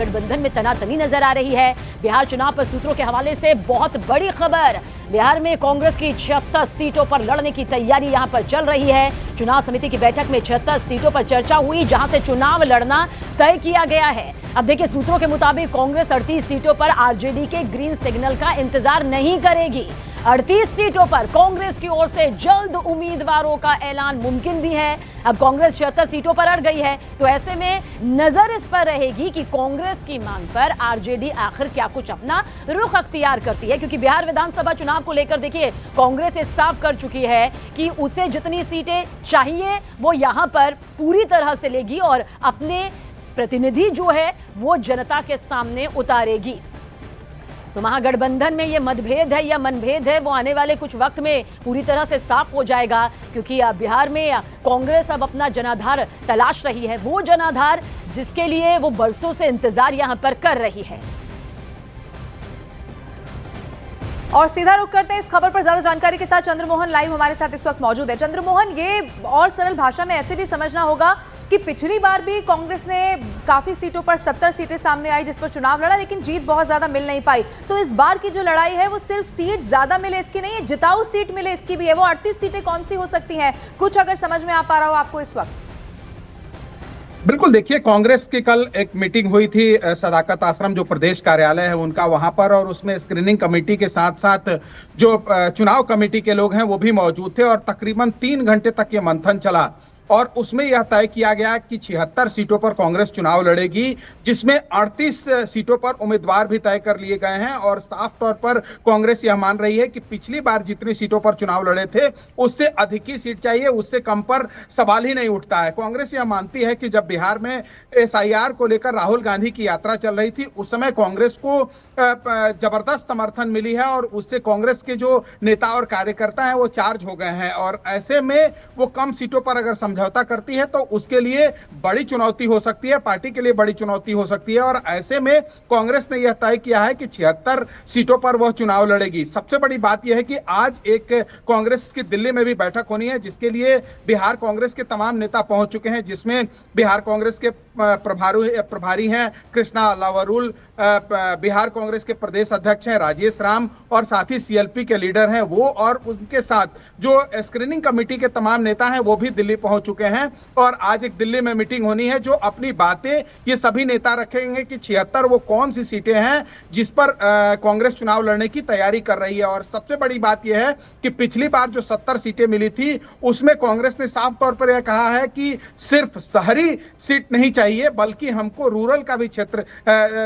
गठबंधन में तनातनी नजर आ रही है। बिहार चुनाव पर सूत्रों के हवाले से बहुत बड़ी खबर। बिहार में कांग्रेस की 76 सीटों पर लड़ने की तैयारी यहां पर चल रही है। चुनाव समिति की बैठक में 76 सीटों पर चर्चा हुई, जहां से चुनाव लड़ना तय किया गया है। अब देखिए, सूत्रों के मुताबिक कांग्रेस 38 सीटों पर आरजेडी के ग्रीन सिग्नल का इंतजार नहीं करेगी। 38 सीटों पर कांग्रेस की ओर से जल्द उम्मीदवारों का ऐलान मुमकिन भी है। अब कांग्रेस 76 सीटों पर अड़ गई है, तो ऐसे में नजर इस पर रहेगी कि कांग्रेस की मांग पर आरजेडी आखिर क्या कुछ अपना रुख अख्तियार करती है। क्योंकि बिहार विधानसभा चुनाव को लेकर देखिए, कांग्रेस ये साफ कर चुकी है कि उसे जितनी सीटें चाहिए वो यहां पर पूरी तरह से लेगी और अपने प्रतिनिधि जो है वो जनता के सामने उतारेगी। तो महागठबंधन में ये मतभेद है या मनभेद है, वो आने वाले कुछ वक्त में पूरी तरह से साफ हो जाएगा। क्योंकि बिहार में कांग्रेस अब अपना जनाधार तलाश रही है, वो जनाधार जिसके लिए वो बरसों से इंतजार यहां पर कर रही है। और सीधा रुख करते हैं इस खबर पर ज्यादा जानकारी के साथ चंद्रमोहन लाइव हमारे साथ इस वक्त मौजूद है। चंद्रमोहन, ये और सरल भाषा में ऐसे भी समझना होगा कि पिछली बार भी कांग्रेस ने काफी सीटों पर 70 सीटें सामने आई जिस पर चुनाव लड़ा, लेकिन जीत बहुत ज्यादा मिल नहीं पाई। तो इस बार की जो लड़ाई है वो सिर्फ सीट ज्यादा मिले इसकी नहीं है, जिताऊ सीट मिले इसकी भी है। वो 38 सीटें कौन सी हो सकती हैं, कुछ अगर समझ में आ पा रहा हो आपको इस वक्त? बिल्कुल, देखिए, कांग्रेस की कल एक मीटिंग हुई थी सदाकत आश्रम जो प्रदेश कार्यालय है उनका, वहां पर, और उसमें स्क्रीनिंग कमेटी के साथ साथ जो चुनाव कमेटी के लोग हैं वो भी मौजूद थे और तकरीबन 3 घंटे तक ये मंथन चला और उसमें यह तय किया गया कि 76 सीटों पर कांग्रेस चुनाव लड़ेगी, जिसमें 38 सीटों पर उम्मीदवार भी तय कर लिए गए हैं। और साफ तौर पर कांग्रेस यह मान रही है कि पिछली बार जितनी सीटों पर चुनाव लड़े थे उससे अधिक ही सीट चाहिए, उससे कम पर सवाल ही नहीं उठता है। कांग्रेस यह मानती है कि जब बिहार में SIR को लेकर राहुल गांधी की यात्रा चल रही थी उस समय कांग्रेस को जबरदस्त समर्थन मिली है और उससे कांग्रेस के जो नेता और कार्यकर्ता हैं वो चार्ज हो गए हैं। और ऐसे में वो कम सीटों पर अगर समझौता करती है तो उसके लिए बड़ी चुनौती हो सकती है, पार्टी के लिए बड़ी चुनौती हो सकती है। और ऐसे में कांग्रेस ने यह तय किया है कि 76 सीटों पर वह चुनाव लड़ेगी। सबसे बड़ी बात यह है कि आज एक कांग्रेस की दिल्ली में भी बैठक होनी है, जिसके लिए बिहार कांग्रेस के तमाम नेता पहुंच चुके हैं, जिसमें बिहार कांग्रेस के प्रभारी हैं कृष्णा लावरुल, बिहार कांग्रेस के प्रदेश अध्यक्ष हैं राजेश राम और साथ ही CLP के लीडर हैं वो, और उनके साथ जो स्क्रीनिंग कमेटी के तमाम नेता हैं वो भी दिल्ली पहुंच चुके हैं। और आज एक दिल्ली में मीटिंग होनी है जो अपनी बातें ये सभी नेता रखेंगे कि 76 वो कौन सी सीटें हैं जिस पर कांग्रेस चुनाव लड़ने की तैयारी कर रही है। और सबसे बड़ी बात यह है कि पिछली बार जो 70 सीटें मिली थी उसमें कांग्रेस ने साफ तौर पर यह कहा है कि सिर्फ शहरी सीट नहीं चाहिए बल्कि हमको रूरल का भी क्षेत्र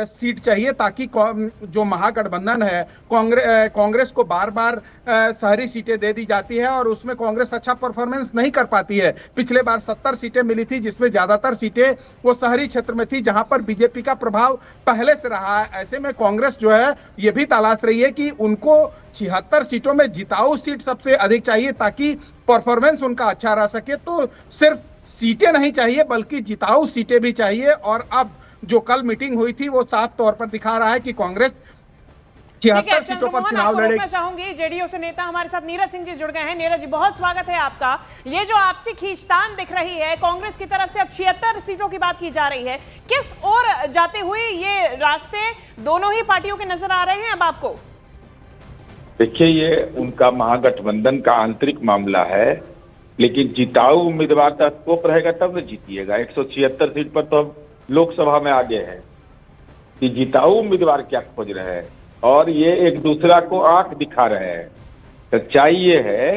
सीट चाहिए, ताकि जो महागठबंधन है कांग्रेस को बार बार शहरी सीटें दे दी जाती है और उसमें कांग्रेस अच्छा परफॉर्मेंस नहीं कर पाती है। पिछले बार 70 सीटें मिली थी जिसमें ज्यादातर सीटें वो शहरी क्षेत्र में थी जहां पर बीजेपी का प्रभाव पहले से रहा है। ऐसे में कांग्रेस जो है ये भी तलाश रही है कि उनको 76 सीटों में जिताऊ सीट सबसे अधिक चाहिए ताकि परफॉर्मेंस उनका अच्छा रह सके। तो सिर्फ सीटें नहीं चाहिए बल्कि जिताऊ सीटें भी चाहिए। और अब जो कल मीटिंग हुई थी वो साफ तौर पर दिखा रहा है कि कांग्रेस 76 सीटों पर चुनाव लड़ेगी। चाहूंगी जेडीयू से नेता हमारे साथ नीरज सिंह जी जुड़ गए हैं। नीरज जी, बहुत स्वागत है आपका। ये जो आपसी खींचतान दिख रही है कांग्रेस की तरफ से, अब 76 सीटों की बात की जा रही है, किस ओर जाते हुए ये रास्ते दोनों ही पार्टियों के नजर आ रहे हैं अब आपको? देखिए, ये उनका महागठबंधन का आंतरिक मामला है, लेकिन जिताऊ उम्मीदवार का स्कोप रहेगा तब न जीतिएगा। 176 सीट पर तो अब लोकसभा में आगे है कि जिताऊ उम्मीदवार क्या खोज रहे हैं और ये एक दूसरा को आंख दिखा रहे हैं। सच्चाई ये है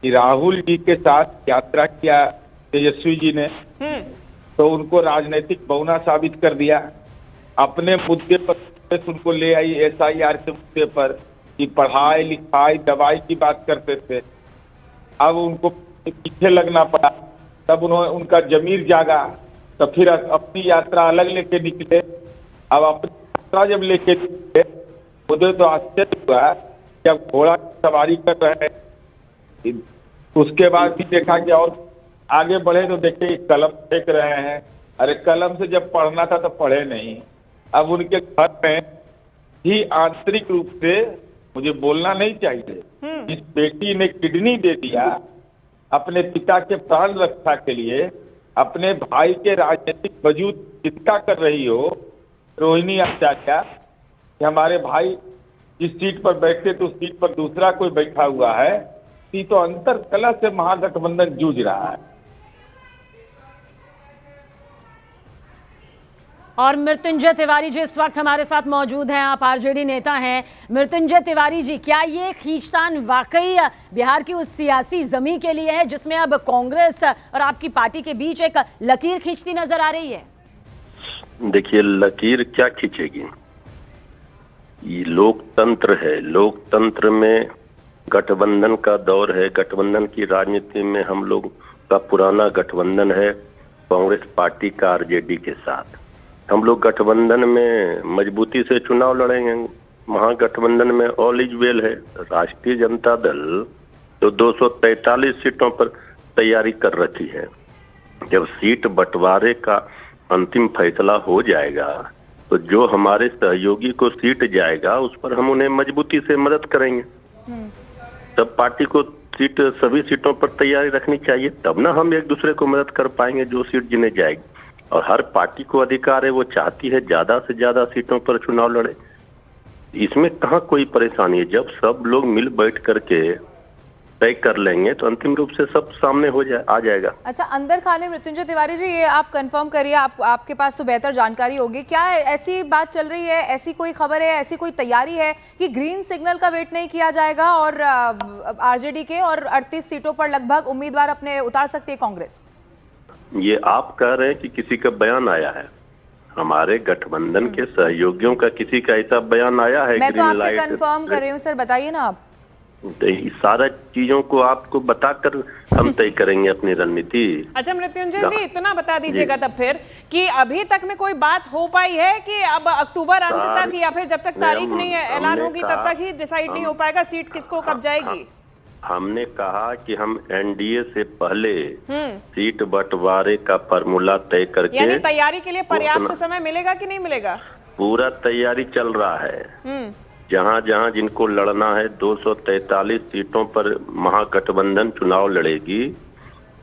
कि राहुल जी के साथ यात्रा किया तेजस्वी जी ने तो उनको राजनीतिक बौना साबित कर दिया। अपने मुद्दे पर उनको ले आई SIR के मुद्दे पर कि पढ़ाई लिखाई दवाई की बात करते थे, अब उनको पीछे लगना पड़ा। तब उनका जमीर जागा तो फिर अपनी यात्रा अलग लेके निकले। अब अपनी यात्रा जब लेके निकले मुझे तो आश्चर्य हुआ जब घोड़ा सवारी कर रहे हैं, उसके बाद भी देखा कि और आगे बढ़े तो देखे कलम फेंक रहे हैं। अरे कलम से जब पढ़ना था तो पढ़े नहीं। अब उनके घर में ही आंतरिक रूप से मुझे बोलना नहीं चाहिए, जिस बेटी ने किडनी दे दिया अपने पिता के प्राण रक्षा के लिए, अपने भाई के राजनीतिक वजूद चिंता कर रही हो, रोहिणी आचार्य कि हमारे भाई जिस सीट पर बैठते तो उस सीट पर दूसरा कोई बैठा हुआ है, तो अंतर कलह से महागठबंधन जूझ रहा है। और मृत्युंजय तिवारी जी इस वक्त हमारे साथ मौजूद हैं, आप आरजेडी नेता हैं। मृत्युंजय तिवारी जी, क्या ये खींचतान वाकई बिहार की उस सियासी जमीन के लिए है जिसमें अब कांग्रेस और आपकी पार्टी के बीच एक लकीर खींचती नजर आ रही है? देखिए, लकीर क्या खींचेगी? ये लोकतंत्र है, लोकतंत्र में गठबंधन का दौर है। गठबंधन की राजनीति में हम लोग का पुराना गठबंधन है कांग्रेस पार्टी का आरजेडी के साथ। हम लोग गठबंधन में मजबूती से चुनाव लड़ेंगे। महागठबंधन में ऑल इज वेल है। राष्ट्रीय जनता दल तो 243 सीटों पर तैयारी कर रखी है। जब सीट बंटवारे का अंतिम फैसला हो जाएगा तो जो हमारे सहयोगी को सीट जाएगा उस पर हम उन्हें मजबूती से मदद करेंगे। तब पार्टी को सीट सभी सीटों पर तैयारी रखनी चाहिए, तब ना हम एक दूसरे को मदद कर पाएंगे जो सीट जिन्हें जाएगी। और हर पार्टी को अधिकार है, वो चाहती है ज्यादा से ज्यादा सीटों पर चुनाव लड़े। इसमें कहाँ कोई परेशानी है। जब सब लोग मिल बैठ करके तय कर लेंगे तो अंतिम रूप से सब सामने आ जाएगा। अच्छा, अंदर खाने मृत्युंजय तिवारी जी, ये आप कंफर्म करिए, आपके पास तो बेहतर जानकारी होगी। क्या ऐसी बात चल रही है, ऐसी कोई खबर है, ऐसी कोई तैयारी है कि ग्रीन सिग्नल का वेट नहीं किया जाएगा और आरजेडी के और 38 सीटों पर लगभग उम्मीदवार अपने उतार सकती है कांग्रेस? ये आप कह रहे हैं कि किसी का बयान आया है? हमारे गठबंधन के सहयोगियों का किसी का ऐसा बयान आया है? मैं तो आपसे कंफर्म कर रही हूँ सर, बताइए ना आप। तो सारा चीजों को आपको बताकर हम तय करेंगे अपनी रणनीति। अच्छा मृत्युंजय जी, इतना बता दीजिएगा तब फिर कि अभी तक में कोई बात हो पाई है कि अब अक्टूबर अंत तक या फिर जब तक तारीख नहीं ऐलान होगी तब तक ही डिसाइड नहीं हो पाएगा सीट किसको कब जाएगी? हमने कहा कि हम एनडीए से पहले सीट बंटवारे का फार्मूला तय करके, यानी तैयारी के लिए पर्याप्त समय मिलेगा कि नहीं मिलेगा? पूरा तैयारी चल रहा है। जहां जहां जिनको लड़ना है 243 सीटों पर महागठबंधन चुनाव लड़ेगी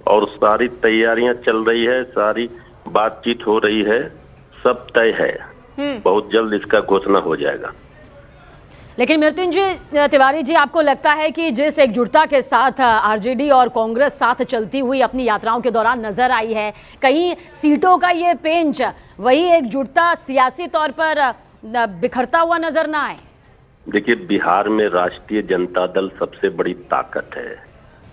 और सारी तैयारियां चल रही है, सारी बातचीत हो रही है, सब तय है। बहुत जल्द इसका घोषणा हो जाएगा। लेकिन मृत्युंजय तिवारी जी, आपको लगता है कि जिस एकजुटता के साथ आरजेडी और कांग्रेस साथ चलती हुई अपनी यात्राओं के दौरान नजर आई है, कहीं सीटों का ये पेंच वही एकजुटता सियासी तौर पर बिखरता हुआ नजर ना आए? देखिए, बिहार में राष्ट्रीय जनता दल सबसे बड़ी ताकत है।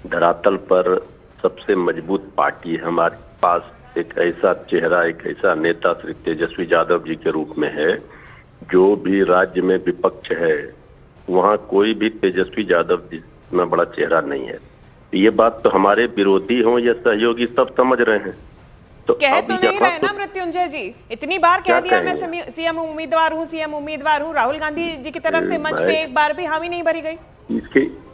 धरातल पर सबसे मजबूत पार्टी है। हमारे पास एक ऐसा चेहरा, एक ऐसा नेता श्री तेजस्वी यादव जी के रूप में है। जो भी राज्य में विपक्ष है वहाँ कोई भी तेजस्वी यादव जी इतना बड़ा चेहरा नहीं है। ये बात तो हमारे विरोधी हों या सहयोगी सब समझ रहे हैं। तो कह तो नहीं रहे ना मृत्युंजय जी, इतनी बार कह दिया मैं सीएम उम्मीदवार हूँ, सीएम उम्मीदवार हूँ। राहुल गांधी जी की तरफ से मंच पे एक बार भी हामी नहीं भरी गई।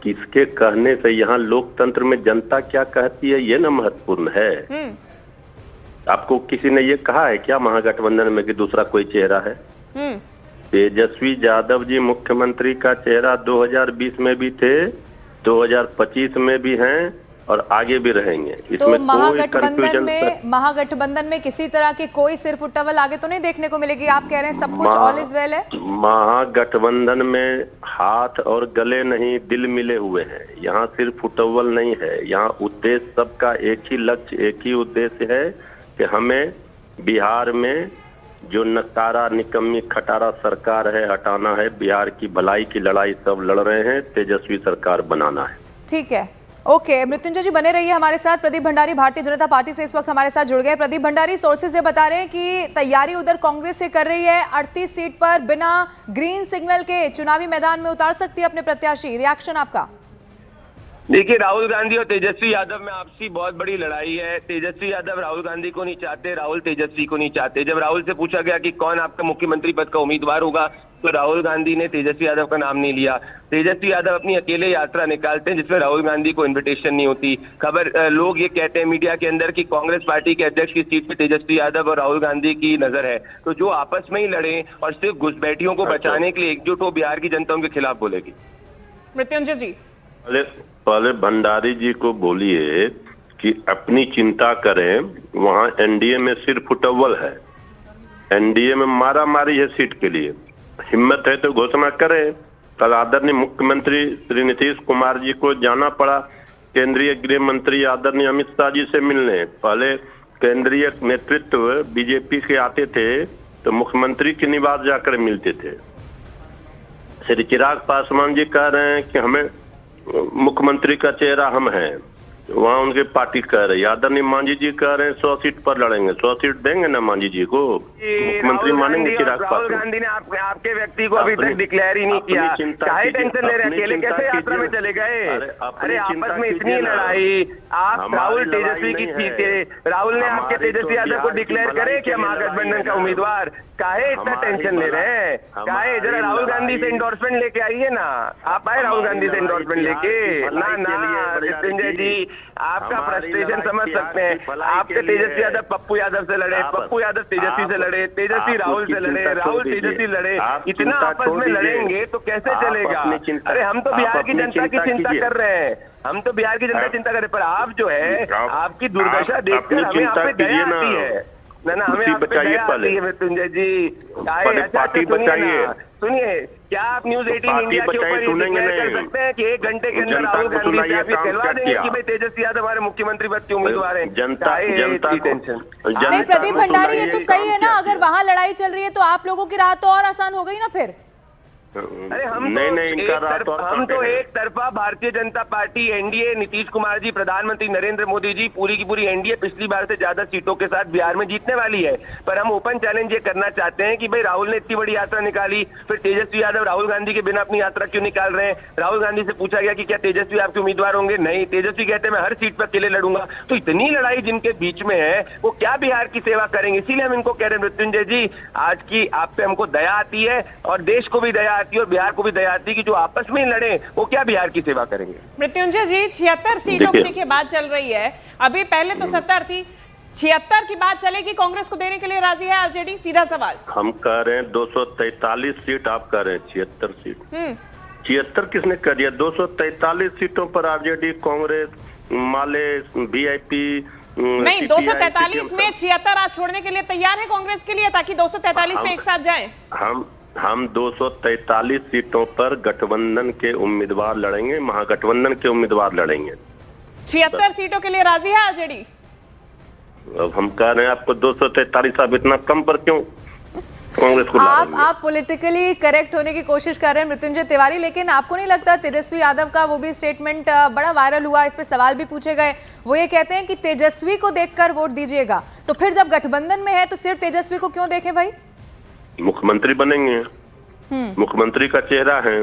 किसके कहने से? यहाँ लोकतंत्र में जनता क्या कहती है ये ना महत्वपूर्ण है। आपको किसी ने ये कहा है क्या महागठबंधन में कि दूसरा कोई चेहरा है? तेजस्वी यादव जी मुख्यमंत्री का चेहरा 2020 में भी थे, 2025 में भी हैं और आगे भी रहेंगे। इसमें तो महागठबंधन में किसी तरह की कोई सिर फुटवल आगे तो नहीं देखने को मिलेगी? आप कह रहे हैं सब कुछ ऑल इज वेल है। महागठबंधन में हाथ और गले नहीं, दिल मिले हुए हैं। यहाँ सिर्फ फुटवल नहीं है, यहाँ उद्देश्य सबका एक ही लक्ष्य, एक ही उद्देश्य है कि हमें बिहार में जो नकारा निकम्मी खटारा सरकार है हटाना है। बिहार की भलाई की लड़ाई सब लड़ रहे हैं, तेजस्वी सरकार बनाना है। ठीक है, ओके। मृत्युंजय जी बने रहिए हमारे साथ। प्रदीप भंडारी भारतीय जनता पार्टी से इस वक्त हमारे साथ जुड़ गए। प्रदीप भंडारी, सोर्सेज ये बता रहे हैं कि तैयारी उधर कांग्रेस से कर रही है, 38 सीट पर बिना ग्रीन सिग्नल के चुनावी मैदान में उतार सकती है अपने प्रत्याशी। रिएक्शन आपका? देखिए, राहुल गांधी और तेजस्वी यादव में आपसी बहुत बड़ी लड़ाई है। तेजस्वी यादव राहुल गांधी को नहीं चाहते, राहुल तेजस्वी को नहीं चाहते। जब राहुल से पूछा गया कि कौन आपका मुख्यमंत्री पद का उम्मीदवार होगा तो राहुल गांधी ने तेजस्वी यादव का नाम नहीं लिया। तेजस्वी यादव अपनी अकेले यात्रा निकालते हैं जिसमें राहुल गांधी को इन्विटेशन नहीं होती। लोग ये कहते हैं मीडिया के अंदर कि कांग्रेस पार्टी के अध्यक्ष की सीट पे तेजस्वी यादव और राहुल गांधी की नजर है। तो जो आपस में ही लड़े और सिर्फ घुसपैठियों को बचाने के लिए एकजुट हो, बिहार की जनता उनके खिलाफ बोलेगी। मृत्युंजय जी, पहले भंडारी जी को बोलिए कि अपनी चिंता करें। वहाँ एनडीए में सिर्फ फुटवल है। एनडीए में मारा मारी है सीट के लिए, हिम्मत है तो घोषणा करें। कल आदरणीय मुख्यमंत्री श्री नीतीश कुमार जी को जाना पड़ा केंद्रीय गृह मंत्री आदरणीय अमित शाह जी से मिलने। पहले केंद्रीय नेतृत्व बीजेपी के आते थे तो मुख्यमंत्री के निवास जाकर मिलते थे। श्री चिराग पासवान जी कह रहे हैं कि हमें मुख्यमंत्री का चेहरा हम हैं, वहाँ उनके पार्टी कह रही है। आदरणीय मांझी जी कह रहे हैं 100 सीट पर लड़ेंगे। 100 सीट देंगे ना मांझी जी को? मुख्यमंत्री मानेंगे चिराग पासवान? राहुल गांधी ने आपके व्यक्ति को अभी तक डिक्लेयर ही नहीं किया, काहे टेंशन ले रहे हैं? अकेले कैसे यात्रा में चले गए? अरे आपस में इतनी लड़ाई, आप राहुल तेजस्वी की जीते, राहुल ने आपके तेजस्वी यादव को डिक्लेयर करे क्या महागठबंधन का उम्मीदवार? काहे इतना टेंशन ले रहे हैं? काहे? जरा राहुल गांधी से एंडोर्समेंट लेके आइए ना, आप आए राहुल गांधी से एंडोर्समेंट लेके ना। संजय जी आपका फ्रस्ट्रेशन समझ सकते हैं। आपके तेजस्वी यादव पप्पू यादव से लड़े, पप्पू यादव तेजस्वी से लड़े, तेजस्वी राहुल से लड़े, राहुल तेजस्वी लड़े, इतना आपस में लड़ेंगे तो कैसे चलेगा? अरे हम तो बिहार की जनता की चिंता कर रहे हैं, हम तो बिहार की जनता चिंता कर रहे हैं, पर आप जो है आपकी दुर्दशा देखकर हमें आप पे दया आती है ना, हमें आप पे दया आती है मृत्युंजय जी। पार्टी बचाइए। सुनिए, क्या आप न्यूज 18 इंडिया के ऊपर कर सकते हैं कि 1 घंटे के अंदर राहुल गांधी से आप ये कहलवा देंगे कि भाई तेजस्वी यादव हमारे मुख्यमंत्री पद के उम्मीदवार हैं? जनता टेंशन। नहीं प्रदीप भंडारी, ये तो सही है ना, अगर वहाँ लड़ाई चल रही है तो आप लोगों की राह तो और आसान हो गई ना फिर। अरे हम तो एक तरफा भारतीय जनता पार्टी, एनडीए, नीतीश कुमार जी, प्रधानमंत्री नरेंद्र मोदी जी, पूरी की पूरी एनडीए पिछली बार से ज्यादा सीटों के साथ बिहार में जीतने वाली है। पर हम ओपन चैलेंज ये करना चाहते हैं कि भाई राहुल ने इतनी बड़ी यात्रा निकाली, फिर तेजस्वी यादव राहुल गांधी के बिना अपनी यात्रा क्यों निकाल रहे हैं? राहुल गांधी से पूछा गया कि क्या तेजस्वी आपके उम्मीदवार होंगे? नहीं, तेजस्वी कहते हैं मैं हर सीट पर अकेले लड़ूंगा। तो इतनी लड़ाई जिनके बीच में है वो क्या बिहार की सेवा करेंगे? इसीलिए हम इनको कह रहे हैं मृत्युंजय जी, आज की आप पे हमको दया आती है और देश को भी दया आती है और बिहार को भी दया आती है कि जो आपस में लड़े वो क्या बिहार की सेवा करेंगे? मृत्युंजय जी 76 सीटों की देखिए बात चल रही है, अभी पहले तो 70 थी, 76 की बात चलेगी, कांग्रेस को देने के लिए राजी है आरजेडी? सीधा सवाल हम कह रहे हैं 243 सीट, आप कह रहे हैं 76 सीट। 76 किसने कह दिया? 243 सीटों पर आरजेडी, कांग्रेस, माले, वीआईपी नहीं, 243 में 76 आप छोड़ने के लिए तैयार है कांग्रेस के लिए, ताकि 243 में एक साथ जाए? हम 243 सीटों पर गठबंधन के उम्मीदवार लड़ेंगे, महागठबंधन के उम्मीदवार लड़ेंगे। 76 सीटों के लिए राजी है आरजेडी? अब हम कह रहे हैं आपको 243, आप इतना कम पर क्यों कांग्रेस को? आप पॉलिटिकली करेक्ट होने की कोशिश कर रहे हैं मृत्युंजय तिवारी, लेकिन आपको नहीं लगता तेजस्वी यादव का वो भी स्टेटमेंट बड़ा वायरल हुआ, इस पे सवाल भी पूछे गए, वो ये कहते हैं कि तेजस्वी को देखकर वोट दीजिएगा, तो फिर जब गठबंधन में है तो सिर्फ तेजस्वी को क्यों देखें भाई? मुख्यमंत्री बनेंगे, मुख्यमंत्री का चेहरा है।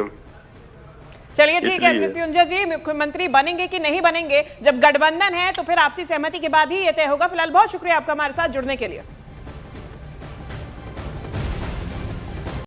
चलिए ठीक है मृत्युंजय जी, मुख्यमंत्री बनेंगे कि नहीं बनेंगे, जब गठबंधन है तो फिर आपसी सहमति के बाद ही ये तय होगा। फिलहाल बहुत शुक्रिया आपका हमारे साथ जुड़ने के लिए।